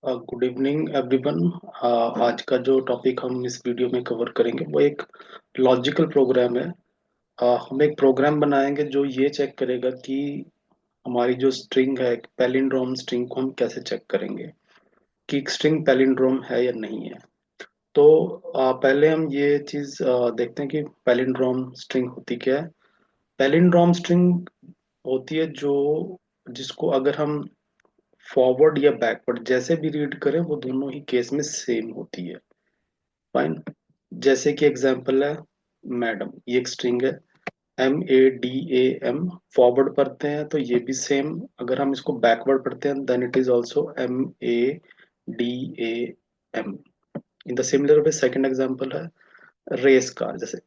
Good evening everyone. आज का जो टॉपिक हम इस वीडियो में कवर करेंगे वो एक लॉजिकल प्रोग्राम है। हम एक प्रोग्राम बनाएंगे जो ये चेक करेगा कि हमारी जो स्ट्रिंग है पैलिंड्रोम स्ट्रिंग को हम कैसे चेक करेंगे कि स्ट्रिंग पैलिंड्रोम है या नहीं है। तो पहले हम ये चीज़ देखते हैं कि पैलिंड्रोम स्ट्रिंग होती क्या है। पैलिंड्रोम स्ट्रिंग होती है जो जिसको अगर हम फॉरवर्ड या बैकवर्ड जैसे भी रीड करें वो दोनों ही केस में सेम होती है। फाइन। जैसे कि एग्जांपल है मैडम, ये एक स्ट्रिंग है। MADAM। फॉरवर्ड पढ़ते हैं तो ये भी सेम। अगर हम इसको बैकवर्ड पढ़ते हैं then it is also MADAM। In the similar way second example है रेस कार, जैसे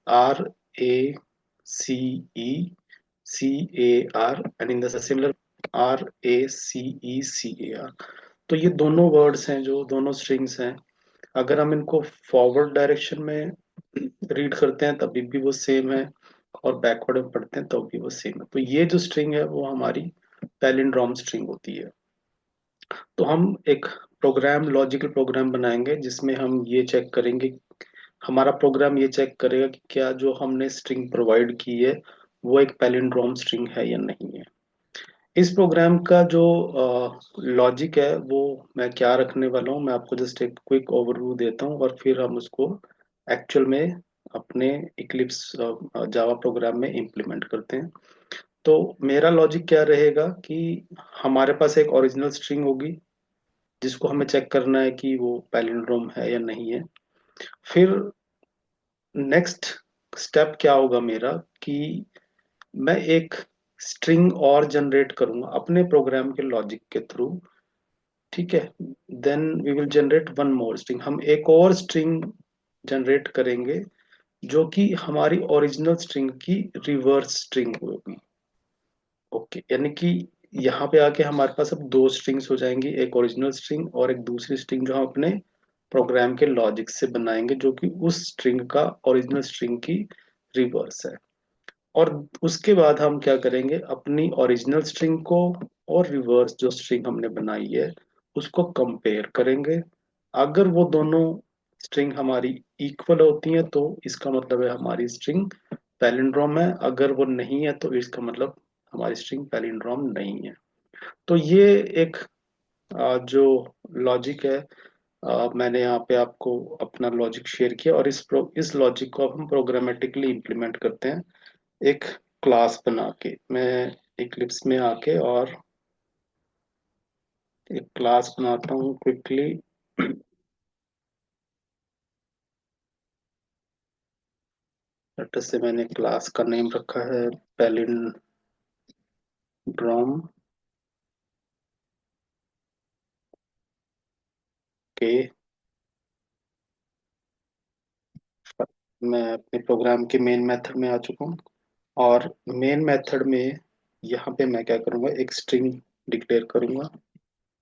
RACECAR and in the similar RACECAR। तो ये दोनों वर्ड्स हैं जो दोनों स्ट्रिंग्स हैं। अगर हम इनको फॉरवर्ड डायरेक्शन में रीड करते हैं तभी भी वो सेम है, और बैकवर्ड में पढ़ते हैं तब भी वो सेम है। तो ये जो स्ट्रिंग है वो हमारी पैलिंड्रोम स्ट्रिंग होती है। तो हम एक प्रोग्राम लॉजिकल प्रोग्राम बनाएंगे जिसमें हम ये चेक करेंगे, हमारा प्रोग्राम ये चेक करेगा कि क्या जो हमने स्ट्रिंग प्रोवाइड की है वो एक पैलिंड्रोम स्ट्रिंग है या नहीं है। इस प्रोग्राम का जो लॉजिक है वो मैं क्या रखने वाला हूँ, मैं आपको जस्ट एक क्विक ओवरव्यू देता हूँ और फिर हम उसको एक्चुअल में अपने इक्लिप्स जावा प्रोग्राम में इम्प्लीमेंट करते हैं। तो मेरा लॉजिक क्या रहेगा कि हमारे पास एक ओरिजिनल स्ट्रिंग होगी जिसको हमें चेक करना है कि वो पैलिंड्रोम है या नहीं है। फिर नेक्स्ट स्टेप क्या होगा मेरा कि मैं एक स्ट्रिंग और जनरेट करूंगा अपने प्रोग्राम के लॉजिक के थ्रू। ठीक है। Then we will generate one more string, हम एक और स्ट्रिंग जनरेट करेंगे जो कि हमारी ओरिजिनल स्ट्रिंग की रिवर्स स्ट्रिंग होगी। ओके, यानी कि यहाँ पे आके हमारे पास अब दो स्ट्रिंग्स हो जाएंगी, एक ओरिजिनल स्ट्रिंग और एक दूसरी स्ट्रिंग जो हम अपने प्रोग्राम के लॉजिक से बनाएंगे जो कि उस स्ट्रिंग का ओरिजिनल स्ट्रिंग की रिवर्स है। और उसके बाद हम क्या करेंगे, अपनी ओरिजिनल स्ट्रिंग को और रिवर्स जो स्ट्रिंग हमने बनाई है उसको कंपेयर करेंगे। अगर वो दोनों स्ट्रिंग हमारी इक्वल होती हैं तो इसका मतलब है हमारी स्ट्रिंग पैलिंड्रोम है, अगर वो नहीं है तो इसका मतलब हमारी स्ट्रिंग पैलिंड्रोम नहीं है। तो ये एक जो लॉजिक है, मैंने यहाँ पे आपको अपना लॉजिक शेयर किया और इस लॉजिक को अब हम प्रोग्रामेटिकली इम्प्लीमेंट करते हैं एक क्लास बना के। मैं इक्लिप्स में आके और एक क्लास बनाता हूँ क्विकली। लेट्स से मैंने क्लास का नेम रखा है पैलिंड्रोम के। मैं अपने प्रोग्राम के मेन मेथड में आ चुका हूँ और मेन मेथड में यहाँ पे मैं क्या करूँगा, एक स्ट्रिंग डिक्लेयर करूँगा।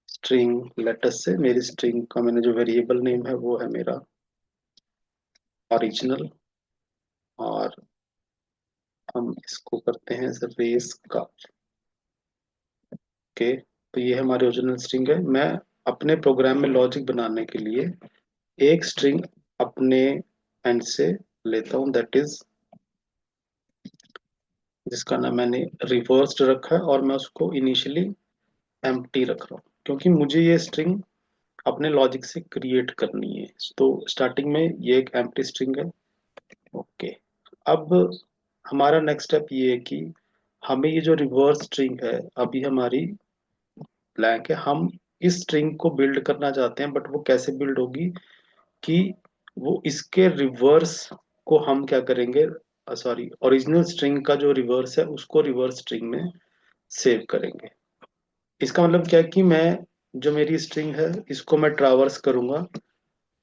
स्ट्रिंग लेटस से मेरी स्ट्रिंग का मैंने जो वेरिएबल नेम है वो है मेरा ओरिजिनल, और हम इसको करते हैं रेस का। ओके, तो ये हमारी ओरिजिनल स्ट्रिंग है। मैं अपने प्रोग्राम में लॉजिक बनाने के लिए एक स्ट्रिंग अपने एंड से लेता हूँ, दैट इज जिसका नाम मैंने रिवर्स्ड रखा है और मैं उसको इनिशियली एम्प्टी रख रहा हूँ क्योंकि मुझे ये स्ट्रिंग अपने लॉजिक से क्रिएट करनी है। तो स्टार्टिंग में ये एक एम्प्टी स्ट्रिंग है। ओके, अब हमारा नेक्स्ट स्टेप ये है कि हमें ये जो रिवर्स स्ट्रिंग है अभी हमारी ब्लैंक है, हम इस स्ट्रिंग को बिल्ड करना चाहते हैं, बट वो कैसे बिल्ड होगी कि वो इसके रिवर्स को हम क्या करेंगे, सॉरी ओरिजिनल स्ट्रिंग का जो रिवर्स है उसको रिवर्स स्ट्रिंग में सेव करेंगे। इसका मतलब क्या है कि मैं जो मेरी स्ट्रिंग है इसको मैं ट्रावर्स करूंगा।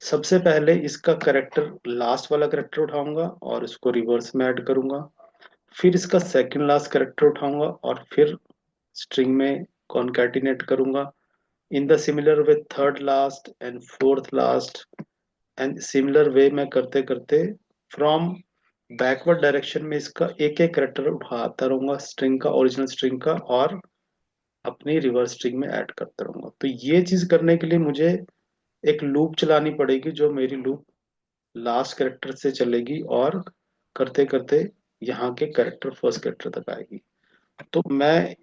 सबसे पहले इसका करेक्टर लास्ट वाला करेक्टर उठाऊंगा और इसको रिवर्स में ऐड करूंगा। फिर इसका सेकंड लास्ट करेक्टर उठाऊंगा और फिर स्ट्रिंग में कॉन्कैटिनेट करूंगा। इन the similar way third last and fourth last and similar way में करते करते फ्रॉम बैकवर्ड डायरेक्शन में इसका एक एक करेक्टर उठाता रहूंगा स्ट्रिंग का, ओरिजिनल स्ट्रिंग का, और अपनी रिवर्स स्ट्रिंग में ऐड करता रहूंगा। तो ये चीज करने के लिए मुझे एक लूप चलानी पड़ेगी, जो मेरी लूप लास्ट कैरेक्टर से चलेगी और करते करते यहाँ के कैरेक्टर फर्स्ट कैरेक्टर तक आएगी। तो मैं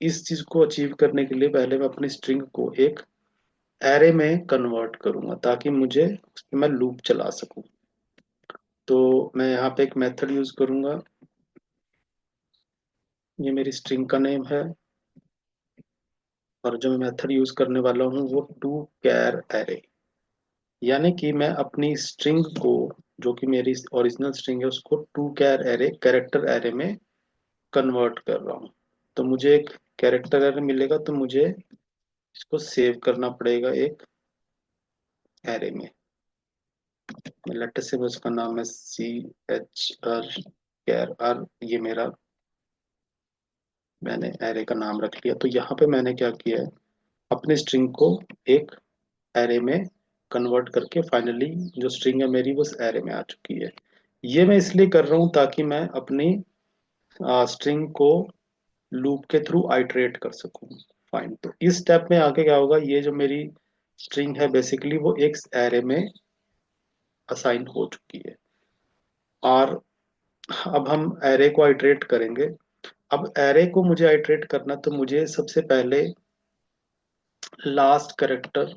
इस चीज को अचीव करने के लिए पहले मैं अपनी स्ट्रिंग को एक एरे में कन्वर्ट करूंगा, ताकि मुझे उसमें मैं लूप चला सकूं। तो मैं यहाँ पे एक मेथड यूज करूंगा। ये मेरी स्ट्रिंग का नेम है, और जो मैं मेथड यूज करने वाला हूँ वो टू कैर एरे। यानी कि मैं अपनी स्ट्रिंग को, जो कि मेरी ओरिजिनल स्ट्रिंग है, उसको to char array, character array में कन्वर्ट कर रहा हूँ। तो मुझे एक कैरेक्टर एरे मिलेगा, तो मुझे इसको सेव करना पड़ेगा एक एरे में। लेट से उसका नाम है CHR कैर आर, ये मेरा, मैंने एरे का नाम रख लिया। तो यहाँ पे मैंने क्या किया है, अपनी स्ट्रिंग को एक एरे में कन्वर्ट करके फाइनली जो स्ट्रिंग है मेरी वो उस एरे में आ चुकी है। ये मैं इसलिए कर रहा हूँ ताकि मैं अपनी स्ट्रिंग को लूप के थ्रू आइटरेट कर सकूं। फाइन, तो इस स्टेप में आगे क्या होगा, ये जो मेरी स्ट्रिंग है बेसिकली वो एक एरे में असाइन हो चुकी है। और अब हम एरे को आइटरेट करेंगे। अब एरे को मुझे आइटरेट करना, तो मुझे सबसे पहले लास्ट कैरेक्टर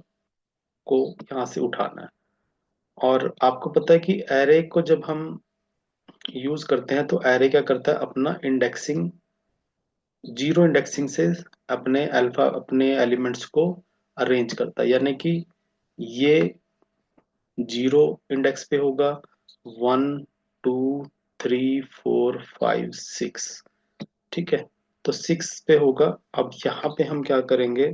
को यहाँ से उठाना है। और आपको पता है कि एरे को जब हम यूज करते हैं तो एरे क्या करता है, अपना इंडेक्सिंग जीरो इंडेक्सिंग से अपने एलिमेंट्स को अरेंज करता है। यानी कि ये जीरो इंडेक्स पे होगा, 1 2 3 4 5 6, ठीक है। तो 6 पे होगा। अब यहाँ पे हम क्या करेंगे,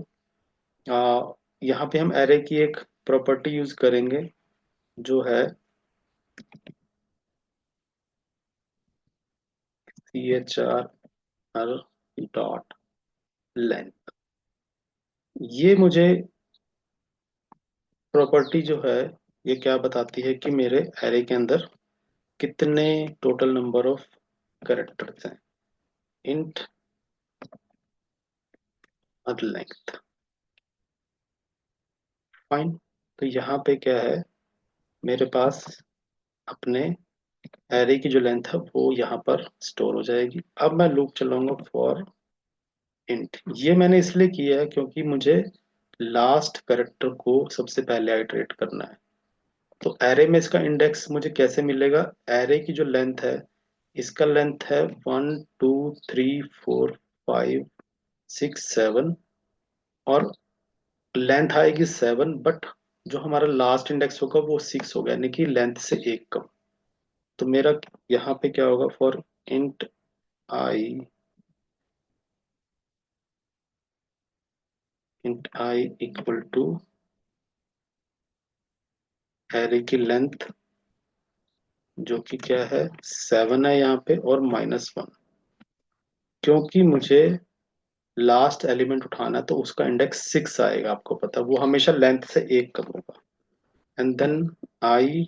आ, यहाँ पे हम एरे की एक प्रॉपर्टी यूज करेंगे, जो है CHR डॉट लेंथ। ये मुझे प्रॉपर्टी जो है, ये क्या बताती है कि मेरे एरे के अंदर कितने टोटल नंबर ऑफ कैरेक्टर्स हैं। इंट और लेंथ। फाइन। तो यहाँ पे क्या है, मेरे पास अपने एरे की जो लेंथ है वो यहाँ पर स्टोर हो जाएगी। अब मैं लूप चलाऊंगा फॉर इंट। ये मैंने इसलिए किया है क्योंकि मुझे लास्ट कैरेक्टर को सबसे पहले आइटरेट करना है। तो एरे में इसका इंडेक्स मुझे कैसे मिलेगा, एरे की जो लेंथ है, इसका लेंथ है 1 2 3 4 5 6 7, और लेंथ आएगी 7, बट जो हमारा लास्ट इंडेक्स होगा वो 6 होगा, यानी कि लेंथ से एक कम। तो मेरा यहाँ पे क्या होगा, for int I, int I equal to array की लेंथ, जो कि क्या है 7 है यहाँ पे, और -1। क्योंकि मुझे लास्ट एलिमेंट उठाना है तो उसका इंडेक्स 6 आएगा, आपको पता है, वो हमेशा लेंथ से एक कम होगा। And then I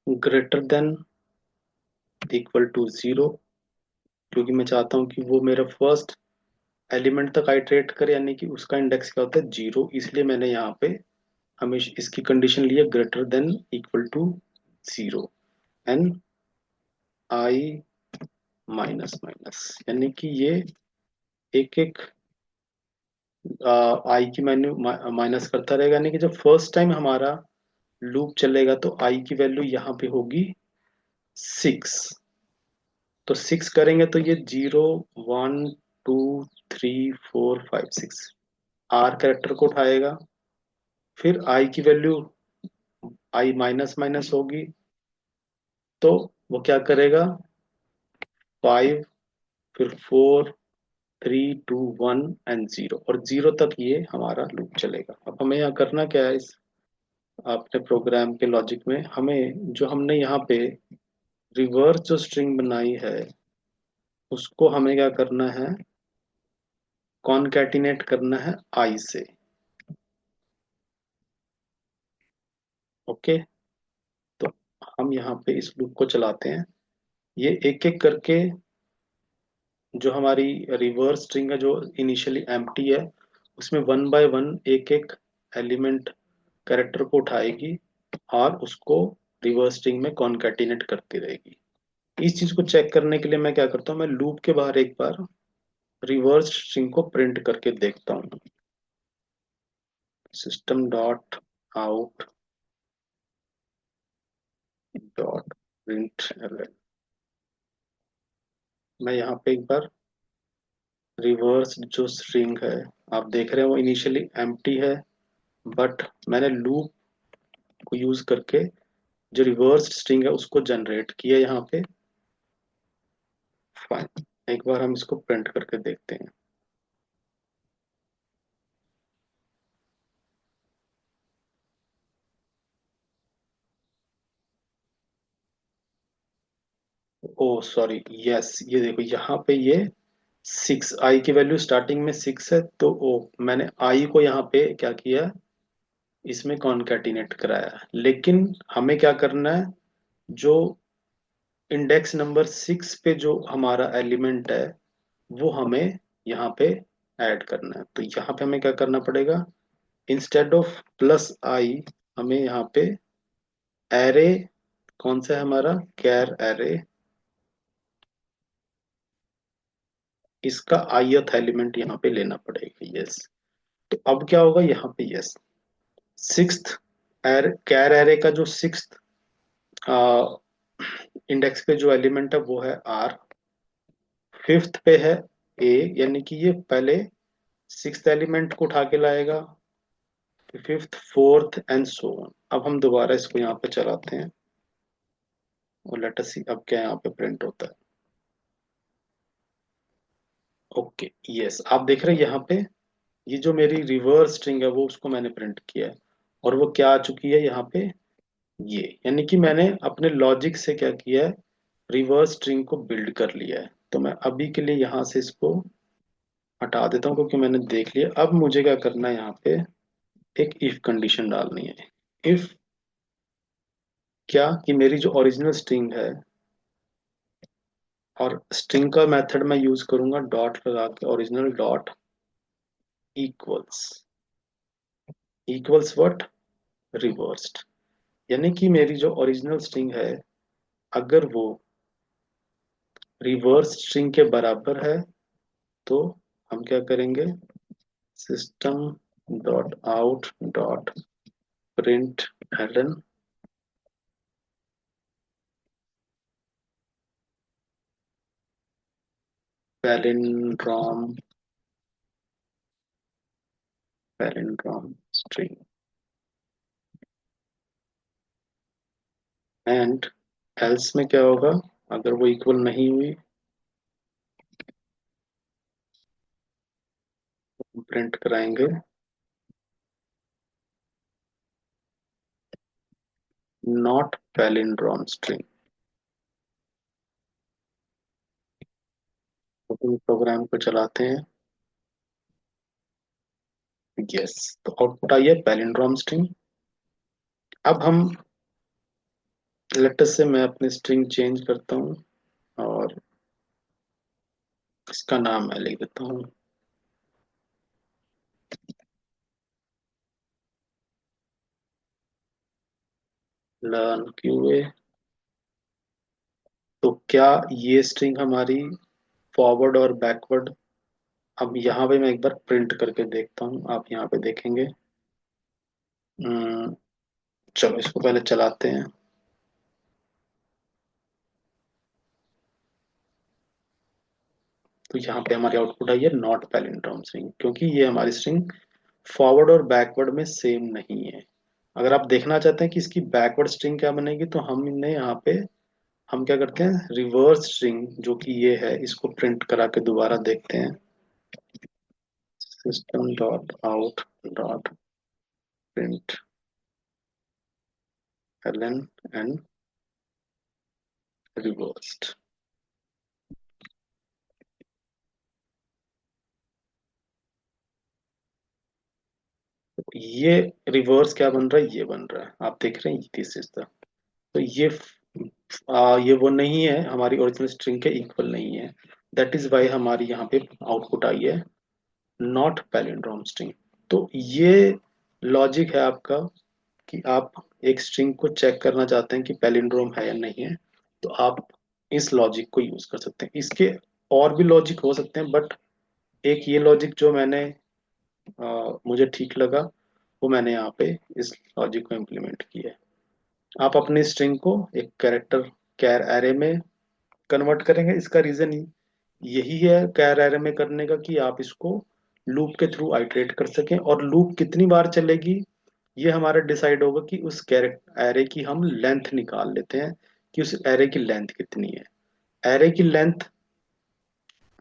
greater than equal to 0, क्योंकि मैं चाहता हूँ कि वो मेरा फर्स्ट एलिमेंट तक आइटरेट करे, यानी कि उसका इंडेक्स क्या होता है 0। इसलिए मैंने यहाँ पे हमेशा इसकी कंडीशन ली है greater than equal to 0। And I minus minus, यानी कि ये एक एक आई की वैल्यू माइनस करता रहेगा, यानी कि जब फर्स्ट टाइम हमारा लूप चलेगा तो आई की वैल्यू यहाँ पे होगी 6। तो 6 करेंगे तो ये 0 1 2 3 4 5 6 आर कैरेक्टर को उठाएगा। फिर आई की वैल्यू आई माइनस माइनस होगी, तो वो क्या करेगा, 5, फिर 4 3 2 1 एंड 0, और 0 तक ये हमारा लूप चलेगा। अब हमें यहाँ करना क्या है, इस अपने प्रोग्राम के लॉजिक में हमें, जो हमने यहाँ पे रिवर्स जो स्ट्रिंग बनाई है, उसको हमें क्या करना है, कॉनकैटिनेट करना है आई से। ओके। तो हम यहाँ पे इस लूप को चलाते हैं, ये एक एक करके जो हमारी रिवर्स स्ट्रिंग है जो इनिशियली एम्प्टी है, उसमें वन बाय वन एक एक एलिमेंट कैरेक्टर को उठाएगी और उसको रिवर्स स्ट्रिंग में कॉन्कैटिनेट करती रहेगी। इस चीज को चेक करने के लिए मैं क्या करता हूँ, मैं लूप के बाहर एक बार रिवर्स स्ट्रिंग को प्रिंट करके देखता हूँ। System dot out dot print. मैं यहाँ पे एक बार रिवर्स जो स्ट्रिंग है, आप देख रहे हो वो इनिशियली एम्प्टी है, बट मैंने लूप को यूज करके जो रिवर्स स्ट्रिंग है उसको जनरेट किया यहाँ पे। फाइन, एक बार हम इसको प्रिंट करके देखते हैं। ओ सॉरी, यस, ये देखो यहाँ पे ये 6, आई की वैल्यू स्टार्टिंग में 6 है, तो ओ मैंने आई को यहाँ पे क्या किया, इसमें कॉन्कैटिनेट कराया। लेकिन हमें क्या करना है, जो इंडेक्स नंबर 6 पे जो हमारा एलिमेंट है वो हमें यहाँ पे ऐड करना है। तो यहाँ पे हमें क्या करना पड़ेगा, इंस्टेड ऑफ प्लस आई, हमें यहाँ पे एरे, कौन सा है हमारा, कैर एरे, इसका आईथ एलिमेंट यहाँ पे लेना पड़ेगा। यस, तो अब क्या होगा यहाँ पे, यस, सिक्स्थ कैर एरे का जो सिक्स्थ इंडेक्स पे जो एलिमेंट है वो है आर, फिफ्थ पे है ए, यानी कि ये पहले सिक्स्थ एलिमेंट को उठा के लाएगा, fifth, fourth and so on. अब हम दोबारा इसको यहाँ पे चलाते हैं और लेट अस सी अब क्या यहाँ पे प्रिंट होता है। ओके, यस, आप देख रहे हैं यहाँ पे ये जो मेरी रिवर्स स्ट्रिंग है वो उसको मैंने प्रिंट किया है, और वो क्या आ चुकी है यहाँ पे, ये, यानी कि मैंने अपने लॉजिक से क्या किया है, रिवर्स स्ट्रिंग को बिल्ड कर लिया है। तो मैं अभी के लिए यहाँ से इसको हटा देता हूँ क्योंकि मैंने देख लिया। अब मुझे क्या करना है, यहाँ पे एक इफ कंडीशन डालनी है। इफ क्या, कि मेरी जो ओरिजिनल स्ट्रिंग है, और स्ट्रिंग का मेथड मैं यूज करूंगा डॉट लगा के, original dot equals, equals what, reversed, यानी कि मेरी जो ओरिजिनल स्ट्रिंग है अगर वो रिवर्स स्ट्रिंग के बराबर है तो हम क्या करेंगे, system dot out dot print ln palindrome, palindrome string and else में क्या होगा, अगर वो इक्वल नहीं हुई प्रिंट कराएंगे नॉट पैलिंड्रोम स्ट्रिंग। तो प्रोग्राम को चलाते हैं, यस, तो आउटपुट आई है पैलिंड्रोम स्ट्रिंग। अब हम लेटस से मैं अपनी स्ट्रिंग चेंज करता हूँ और इसका नाम मैं लिख देता हूँ लर्न क्यूए। तो क्या ये स्ट्रिंग हमारी फॉरवर्ड और बैकवर्ड, अब यहाँ पे मैं एक बार प्रिंट करके देखता हूँ, आप यहाँ पे देखेंगे। हम्म, चलो इसको पहले चलाते हैं। तो यहाँ पे हमारी आउटपुट आई है नॉट पैलिंड्रोम स्ट्रिंग, क्योंकि ये हमारी स्ट्रिंग फॉरवर्ड और बैकवर्ड में सेम नहीं है। अगर आप देखना चाहते हैं कि इसकी बैकवर्ड स्ट्रिंग क्या बनेगी, तो हमने यहाँ पे हम क्या करते हैं, रिवर्स स्ट्रिंग जो कि ये है इसको प्रिंट करा के दोबारा देखते हैं। System dot out dot print ln and reversed. ये रिवर्स क्या बन रहा है, ये बन रहा है, आप देख रहे हैं, दिस इज द, तो ये ये वो नहीं है, हमारी ओरिजिनल स्ट्रिंग के इक्वल नहीं है। दैट इज वाई हमारी यहाँ पे आउटपुट आई है नॉट पैलिंड्रोम स्ट्रिंग। तो ये लॉजिक है आपका कि आप एक स्ट्रिंग को चेक करना चाहते हैं कि पैलिंड्रोम है या नहीं है, तो आप इस लॉजिक को यूज कर सकते हैं। इसके और भी लॉजिक हो सकते हैं, बट एक ये लॉजिक जो मुझे ठीक लगा, वो मैंने यहाँ पे इस लॉजिक को इम्प्लीमेंट किया है। आप अपनी स्ट्रिंग को एक कैरेक्टर कैर एरे में कन्वर्ट करेंगे। इसका रीजन यही है कैर एरे में करने का कि आप इसको लूप के थ्रू आइटरेट कर सकें, और लूप कितनी बार चलेगी ये हमारा डिसाइड होगा कि उस कैरेक्टर एरे की हम लेंथ निकाल लेते हैं कि उस एरे की लेंथ कितनी है। एरे की लेंथ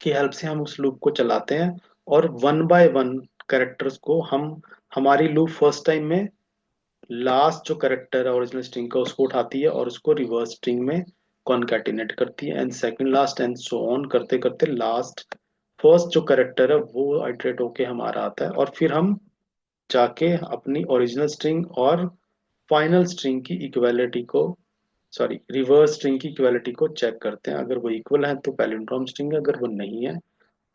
की हेल्प से हम उस लूप को चलाते हैं, और वन बाय वन कैरेक्टर्स को हम, हमारी लूप फर्स्ट टाइम में लास्ट जो करेक्टर है ओरिजिनल स्ट्रिंग का उसको उठाती है और उसको रिवर्स स्ट्रिंग में कॉन्कैटिनेट करती है, and second last and so on करते करते लास्ट फर्स्ट जो करेक्टर है वो आइटरेट होके हमारा आता है, और फिर हम जाके अपनी ओरिजिनल स्ट्रिंग और फाइनल स्ट्रिंग की इक्वालिटी को, सॉरी रिवर्स स्ट्रिंग की इक्वालिटी को चेक करते हैं। अगर वो इक्वल है तो पैलिंड्रोम स्ट्रिंग है, अगर वो नहीं है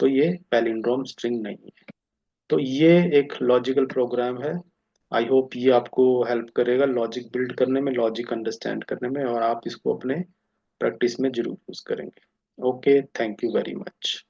तो ये पैलिंड्रोम स्ट्रिंग नहीं है। तो ये एक लॉजिकल प्रोग्राम है। आई होप ये आपको हेल्प करेगा लॉजिक बिल्ड करने में, लॉजिक अंडरस्टैंड करने में, और आप इसको अपने प्रैक्टिस में जरूर यूज करेंगे। Okay, thank you very much.